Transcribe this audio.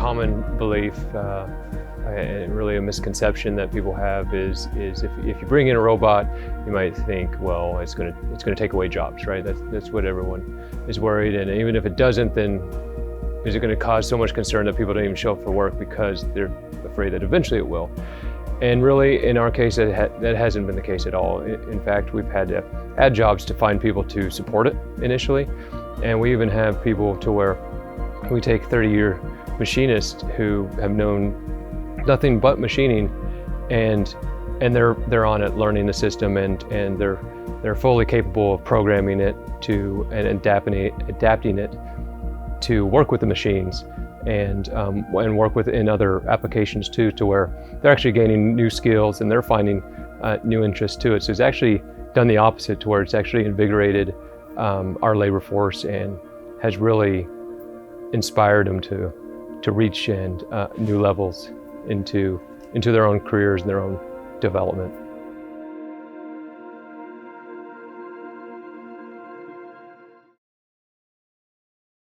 common belief, and really a misconception that people have is if you bring in a robot, you might think, well, it's going to take away jobs, right? That's what everyone is worried, and even if it doesn't, then is it going to cause so much concern that people don't even show up for work because they're afraid that eventually it will? And really, in our case, that hasn't been the case at all. In fact, we've had to add jobs to find people to support it initially, and we even have people to where we take 30-year machinists who have known nothing but machining, and they're on it, learning the system, and they're fully capable of programming it and adapting it to work with the machines and work in other applications too, to where they're actually gaining new skills and they're finding new interests to it. So it's actually done the opposite, to where it's actually invigorated our labor force and has really inspired them to reach new levels into their own careers and their own development.